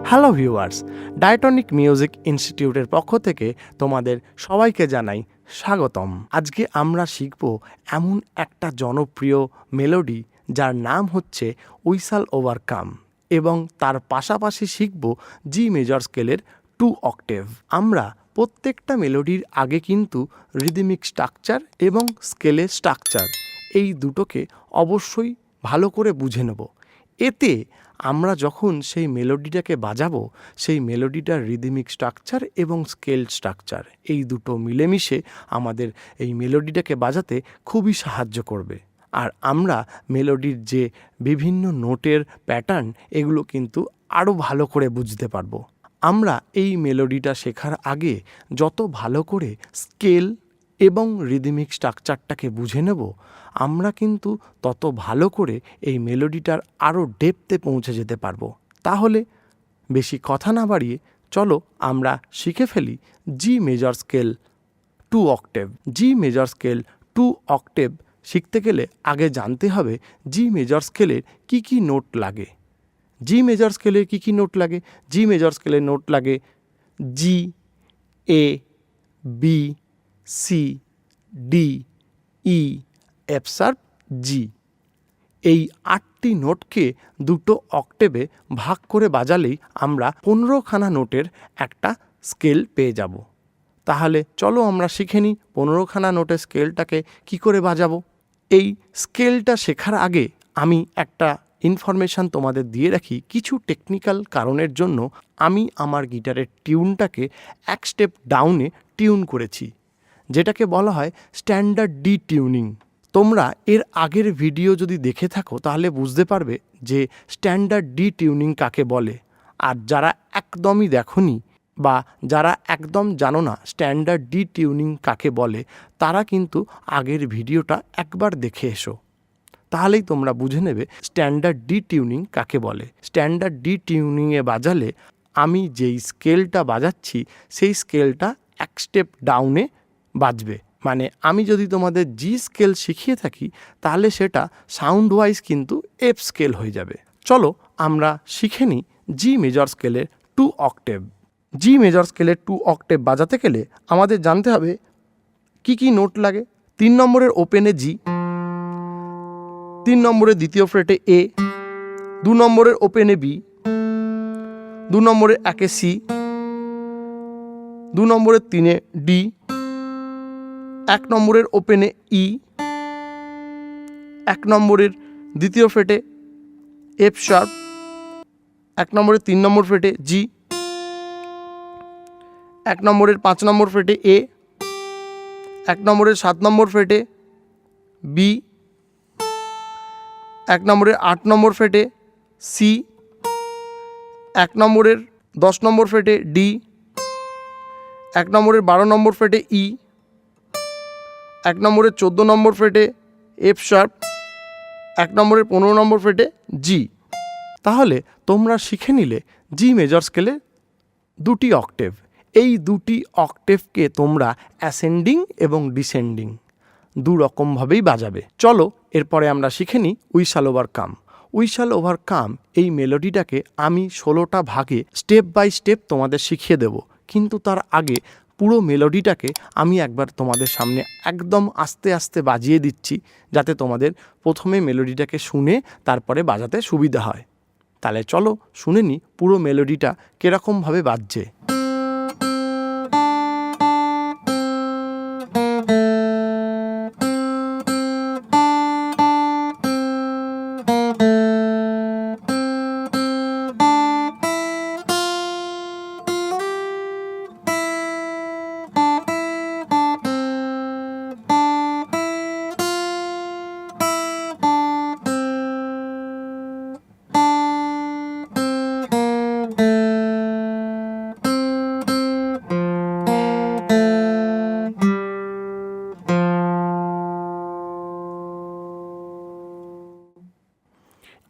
Hello viewers, ডায়টনিক music ইনস্টিটিউটের পক্ষ থেকে তোমাদের সবাইকে জানাই স্বাগতম। আজকে আমরা শিখব এমন একটা জনপ্রিয় মেলোডি যার নাম হচ্ছে উই শ্যাল ওভারকাম, এবং তার পাশাপাশি শিখব জি মেজর স্কেলের 2 অক্টেভ। আমরা প্রত্যেকটা মেলোডির আগে কিন্তু রিদমিক স্ট্রাকচার এবং স্কেলের স্ট্রাকচার এই দুটোকে অবশ্যই ভালো করে বুঝে নেব। এতে আমরা যখন সেই মেলোডিটাকে বাজাবো, সেই মেলোডিটার রিদমিক স্ট্রাকচার এবং স্কেল স্ট্রাকচার এই দুটো মিলেমিশে আমাদের এই মেলোডিটাকে বাজাতে খুবই সাহায্য করবে। আর আমরা মেলোডির যে বিভিন্ন নোটের প্যাটার্ন এগুলো কিন্তু আরও ভালো করে বুঝতে পারবো। আমরা এই মেলোডিটা শেখার আগে যত ভালো করে স্কেল এবং রিদমিক স্ট্রাকচারটাকে বুঝে নেব, আমরা কিন্তু তত ভালো করে এই মেলোডিটার আরও ডেপথে পৌঁছে যেতে পারবো। তাহলে বেশি কথা না বাড়িয়ে চলো আমরা শিখে ফেলি জি মেজর স্কেল 2 অক্টেভ। জি মেজর স্কেল 2 অক্টেভ শিখতে গেলে আগে জানতে হবে জি মেজর স্কেলের কী কী নোট লাগে। জি মেজর স্কেলের কী কী নোট লাগে? জি মেজর স্কেলের নোট লাগে জি, এ, বি, সি, ডি, ই, এফ শার্প, জি। এই 8টি নোটকে দুটো অক্টেভে ভাগ করে বাজালেই আমরা 15খানা নোটের একটা স্কেল পেয়ে যাব। তাহলে চলো আমরা শিখে নিই 15খানা নোটের স্কেলটাকে কি করে বাজাবো। এই স্কেলটা শেখার আগে আমি একটা ইনফরমেশান তোমাদের দিয়ে রাখি। কিছু টেকনিক্যাল কারণের জন্য আমি আমার গিটারের টিউনটাকে এক স্টেপ ডাউনে টিউন করেছি, যেটাকে বলা হয় স্ট্যান্ডার্ড ডি টিউনিং। তোমরা এর আগের ভিডিও যদি দেখে থাকো তাহলে বুঝতে পারবে যে স্ট্যান্ডার্ড ডি টিউনিং কাকে বলে। আর যারা একদমই দেখোনি বা যারা একদম জানো না স্ট্যান্ডার্ড ডি টিউনিং কাকে বলে, তারা কিন্তু আগের ভিডিওটা একবার দেখে এসো, তাহলেই তোমরা বুঝে নেবে স্ট্যান্ডার্ড ডি টিউনিং কাকে বলে। স্ট্যান্ডার্ড ডি টিউনিংয়ে বাজালে আমি যেই স্কেলটা বাজাচ্ছি সেই স্কেলটা এক স্টেপ ডাউনে বাজবে। মানে আমি যদি তোমাদের জি স্কেল শিখিয়ে থাকি তাহলে সেটা সাউন্ড ওয়াইজ কিন্তু এফ স্কেল হয়ে যাবে। চলো আমরা শিখে নিই জি মেজর স্কেলের 2 অক্টেভ। জি মেজর স্কেলের 2 অক্টেভ বাজাতে গেলে আমাদের জানতে হবে কি কি নোট লাগে। 3 নম্বরের ওপেনে জি, 3 নম্বরের দ্বিতীয় ফ্রেটে এ, 2 নম্বরের ওপেনে বি, 2 নম্বরের 1-এ সি, 2 নম্বরের 3-এ ডি, 1 নম্বরের ওপেনে ই, 1 নম্বরের দ্বিতীয় ফ্রেটে এফ শার্প, 1 নম্বরের 3 নম্বর ফ্রেটে জি, 1 নম্বরের 5 নম্বর ফ্রেটে এ, 1 নম্বরের 7 নম্বর ফ্রেটে বি, 1 নম্বরের 8 নম্বর ফ্রেটে সি, 1 নম্বরের 10 নম্বর ফ্রেটে ডি, 1 নম্বরের 12 নম্বর ফ্রেটে ই, 1 নম্বরের 14 নম্বর ফ্রেটে এফ শার্প, 1 নম্বরের 15 নম্বর ফ্রেটে জি। তাহলে তোমরা শিখে নিলে জি মেজর স্কেলে 2টি অক্টেভ। এই 2টি অক্টেভকে তোমরা অ্যাসেন্ডিং এবং ডিসেন্ডিং দু রকমভাবেই বাজাবে। চলো এরপরে আমরা শিখে নিই we shall overcome. We shall overcome এই মেলোডিটাকে আমি 16টা ভাগে স্টেপ বাই স্টেপ তোমাদের শিখিয়ে দেব, কিন্তু তার আগে পুরো মেলোডিটাকে আমি একবার তোমাদের সামনে একদম আস্তে আস্তে বাজিয়ে দিচ্ছি, যাতে তোমাদের প্রথমে মেলোডিটাকে শুনে তারপরে বাজাতে সুবিধা হয়। তাহলে চলো শুনে নিই পুরো মেলোডিটা কীরকমভাবে বাজছে।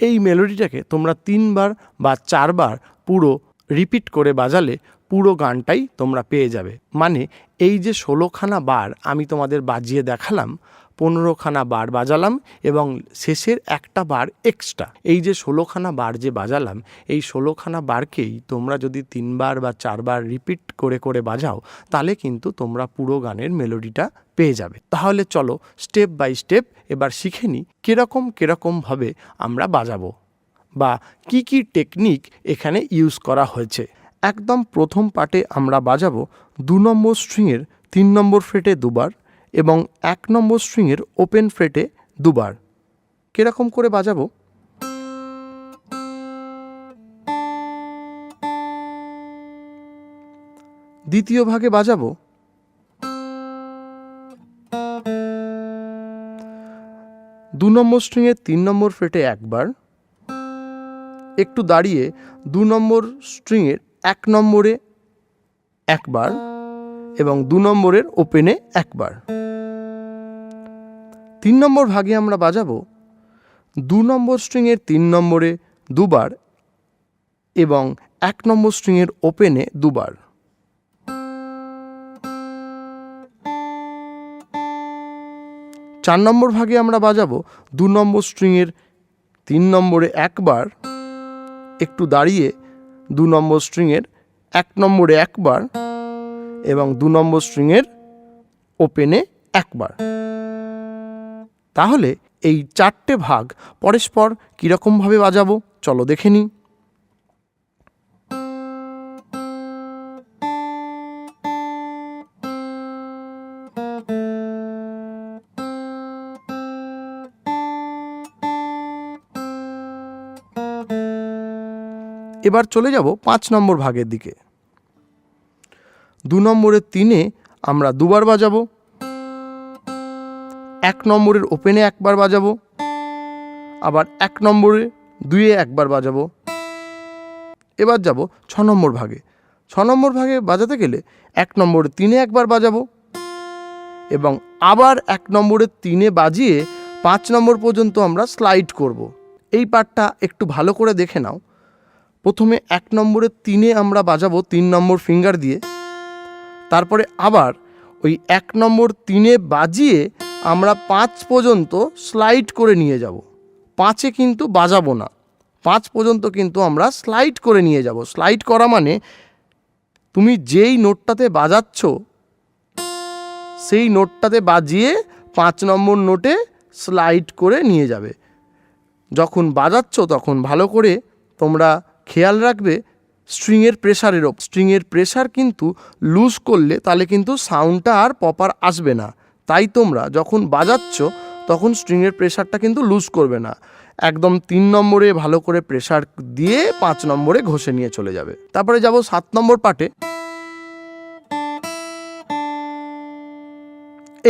এই মেলোডিটাকে তোমরা 3বার বা 4বার পুরো রিপিট করে বাজালে পুরো গানটাই তোমরা পেয়ে যাবে। মানে এই যে 16খানা বার আমি তোমাদের বাজিয়ে দেখালাম, 15খানা বার বাজালাম এবং শেষের একটা বার এক্সট্রা। এই যে 16খানা বার যে বাজালাম, এই 16খানা বারকেই তোমরা যদি 3 বার বা 4 বার রিপিট করে করে বাজাও, তাহলে কিন্তু তোমরা পুরো গানের মেলোডিটা পেয়ে যাবে। তাহলে চলো স্টেপ বাই স্টেপ এবার শিখে নিই কিরকমভাবে আমরা বাজাবো বা কি কি টেকনিক এখানে ইউজ করা হয়েছে। একদম প্রথম পার্টে আমরা বাজাবো 2 নম্বর স্ট্রিংয়ের 3 নম্বর ফ্রেটে দুবার এবং 1 নম্বর স্ট্রিংয়ের ওপেন ফ্রেটে দুবার। কিরকম করে বাজাবো? দ্বিতীয় ভাগে বাজাবো 2 নম্বর স্ট্রিংয়ের 3 নম্বর ফ্রেটে একবার, একটু দাঁড়িয়ে 2 নম্বর স্ট্রিংয়ের 1 নম্বরে একবার এবং 2 নম্বরের ওপেনে একবার। 3 নম্বর ভাগে আমরা বাজাবো 2 নম্বর স্ট্রিংয়ের 3 নম্বরে দুবার এবং 1 নম্বর স্ট্রিংয়ের ওপেনে দুবার। 4 নম্বর ভাগে আমরা বাজাবো 2 নম্বর স্ট্রিংয়ের 3 নম্বরে একবার, একটু দাঁড়িয়ে 2 নম্বর স্ট্রিংয়ের 1 নম্বরে একবার এবং 2 নম্বর স্ট্রিংয়ের ওপেনে একবার। তাহলে এই 4টে ভাগ পরস্পর কীরকমভাবে বাজাবো চলো দেখে নিই। এবার চলে যাব 5 নম্বর ভাগের দিকে। 2 নম্বরের 3-এ আমরা দুবার বাজাবো, 1 নম্বরের ওপেনে একবার বাজাবো, আবার 1 নম্বরে 2-এ একবার বাজাবো। এবার যাব 6 নম্বর ভাগে। 6 নম্বর ভাগে বাজাতে গেলে 1 নম্বরের 3-এ একবার বাজাবো এবং আবার 1 নম্বরের 3-এ বাজিয়ে 5 নম্বর পর্যন্ত আমরা স্লাইড করব। এই পার্টটা একটু ভালো করে দেখে নাও। প্রথমে 1 নম্বরের 3-এ আমরা বাজাবো 3 নম্বর ফিঙ্গার দিয়ে, তারপরে আবার ওই 1 নম্বর 3-এ বাজিয়ে আমরা 5 পর্যন্ত স্লাইড করে নিয়ে যাব। 5-এ কিন্তু বাজাবো না, 5 পর্যন্ত কিন্তু আমরা স্লাইড করে নিয়ে যাব। স্লাইড করা মানে তুমি যেই নোটটাতে বাজাচ্ছ সেই নোটটাতে বাজিয়ে 5 নম্বর নোটে স্লাইড করে নিয়ে যাবে। যখন বাজাচ্ছ তখন ভালো করে তোমরা খেয়াল রাখবে স্ট্রিংয়ের প্রেশারের ওপর। স্ট্রিংয়ের প্রেশার কিন্তু লুজ করলে তাহলে কিন্তু সাউন্ডটা আর প্রপার আসবে না। তাই তোমরা যখন বাজাচ্ছ তখন স্ট্রিংয়ের প্রেশারটা কিন্তু লুজ করবে না, একদম 3 নম্বরে ভালো করে প্রেশার দিয়ে 5 নম্বরে ঘষে নিয়ে চলে যাবে। তারপরে যাব 7 নম্বর পার্টে।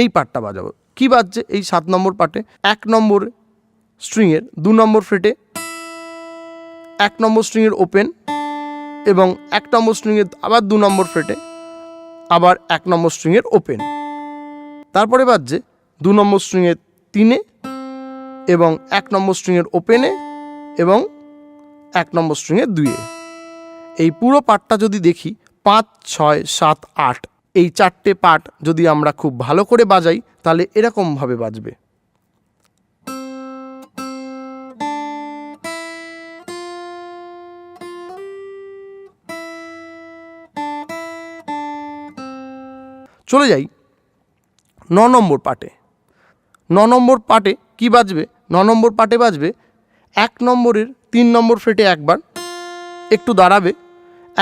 এই পার্টটা বাজাবো। কি বাজছে এই 7 নম্বর পার্টে? 1 নম্বর স্ট্রিংয়ের 2 নম্বর ফ্রেটে 1 নম্বর স্ট্রিংয়ের ওপেন এবং 1 নম্বর স্ট্রিংয়ের আবার 2 নম্বর ফ্রেটে আবার 1 নম্বর স্ট্রিংয়ের ওপেন। তারপরে বাজছে 2 নম্বর স্ট্রিংয়ের 3-এ এবং 1 নম্বর স্ট্রিংয়ের ওপেনে এবং 1 নম্বর স্ট্রিংয়ের 2-এ। এই পুরো পার্টটা যদি দেখি 5, 6, 7, 8 এই 4টে পার্ট যদি আমরা খুব ভালো করে বাজাই তাহলে এরকমভাবে বাজবে। চলে যাই 9 নম্বর পার্টে। 9 নম্বর পার্টে কি বাজবে? 9 নম্বর পার্টে বাজবে 1 নম্বরের 3 নম্বর ফ্রেটে একবার, একটু দাঁড়াবে,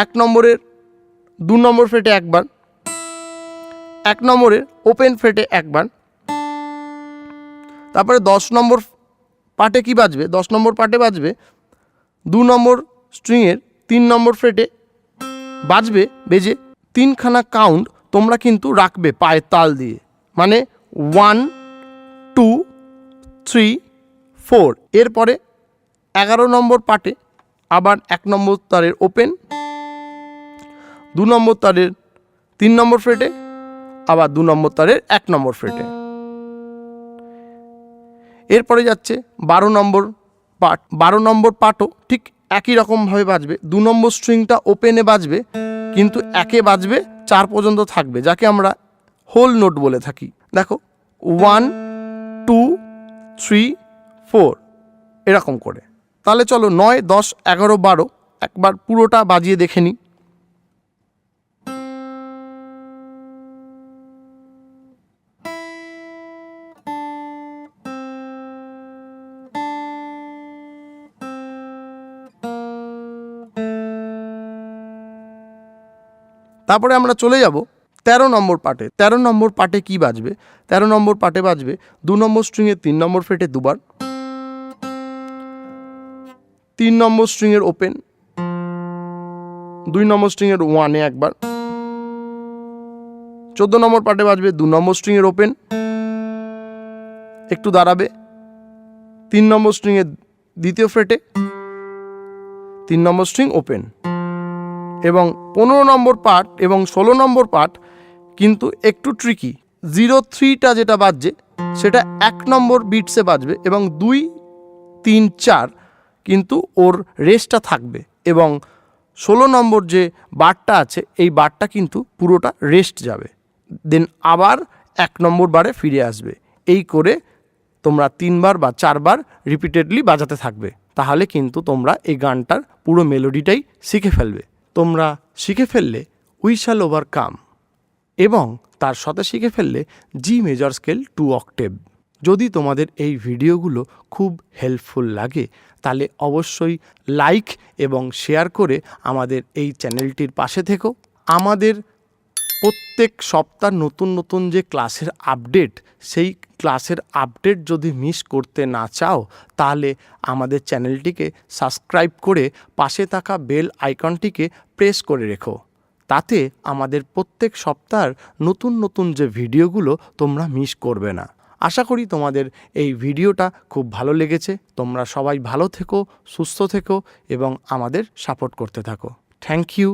1 নম্বরের 2 নম্বর ফ্রেটে একবার, 1 নম্বরের ওপেন ফ্রেটে একবার। তারপরে 10 নম্বর পার্টে কি বাজবে? 10 নম্বর পার্টে বাজবে 2 নম্বর স্ট্রিংয়ের 3 নম্বর ফ্রেটে বাজবে, বেজে 3খানা কাউন্ট তোমরা কিন্তু রাখবে পায়ের তাল দিয়ে, মানে 1, 2, 3, 4। এরপরে 11 নম্বর পার্টে আবার 1 নম্বর তারের ওপেন, 2 নম্বর তারের 3 নম্বর ফ্রেটে আবার 2 নম্বর তারের 1 নম্বর ফ্রেটে। এরপরে যাচ্ছে 12 নম্বর পার্ট। 12 নম্বর পার্টও ঠিক একই রকমভাবে বাজবে। 2 নম্বর স্ট্রিংটা ওপেনে বাজবে কিন্তু 1-এ বাজবে, 4 পর্যন্ত থাকবে, যাকে আমরা হোল নোট বলে থাকি। দেখো 1, 3, 4 এরকম করে। তাহলে চলো 9, 10, 11, 12 একবার পুরোটা বাজিয়ে দেখে নিই। তারপরে আমরা চলে যাব 13 নম্বর পার্টে। 13 নম্বর পার্টে কি বাজবে? 13 নম্বর পার্টে বাজবে 2 নম্বর স্ট্রিংয়ের 3 নম্বর ফ্রেটে দুবার, 3 নম্বর স্ট্রিংয়ের ওপেন, 2 নম্বর স্ট্রিংয়ের 1-এ একবার, 14 নম্বর পার্টে বাজবে 2 নম্বর স্ট্রিংয়ের ওপেন, একটু দাঁড়াবে, 3 নম্বর স্ট্রিংয়ের দ্বিতীয় ফ্রেটে 3 নম্বর স্ট্রিং ওপেন, এবং 15 নম্বর পার্ট এবং 16 নম্বর পার্ট কিন্তু একটু ট্রিকি। 0-3টা যেটা বাজছে সেটা 1 নম্বর বিটসে বাজবে এবং 2, 3, 4 কিন্তু ওর রেস্টটা থাকবে, এবং 16 নম্বর যে বারটা আছে এই বারটা কিন্তু পুরোটা রেস্ট যাবে, দেন আবার 1 নম্বর বারে ফিরে আসবে। এই করে তোমরা 3 বার বা 4 বার রিপিটেডলি বাজাতে থাকবে, তাহলে কিন্তু তোমরা এই গানটার পুরো মেলোডিটাই শিখে ফেলবে। তোমরা শিখে ফেললে উই শ্যাল ওভারকাম, এবং তার সাথে শিখে ফেললে জি মেজর স্কেল 2 অক্টেভ। যদি তোমাদের এই ভিডিওগুলো খুব হেল্পফুল লাগে তাহলে অবশ্যই লাইক এবং শেয়ার করে আমাদের এই চ্যানেলটির পাশে থেকো। আমাদের প্রত্যেক সপ্তাহ নতুন নতুন যে ক্লাসের আপডেট, সেই ক্লাসের আপডেট যদি মিস করতে না চাও তাহলে আমাদের চ্যানেলটিকে সাবস্ক্রাইব করে পাশে থাকা বেল আইকনটিকে প্রেস করে রেখো, তাতে আমাদের প্রত্যেক সপ্তাহের নতুন নতুন যে ভিডিওগুলো তোমরা মিস করবে না। আশা করি তোমাদের এই ভিডিওটা খুব ভালো লেগেছে। তোমরা সবাই ভালো থেকো, সুস্থ থেকো এবং আমাদের সাপোর্ট করতে থাকো। Thank you.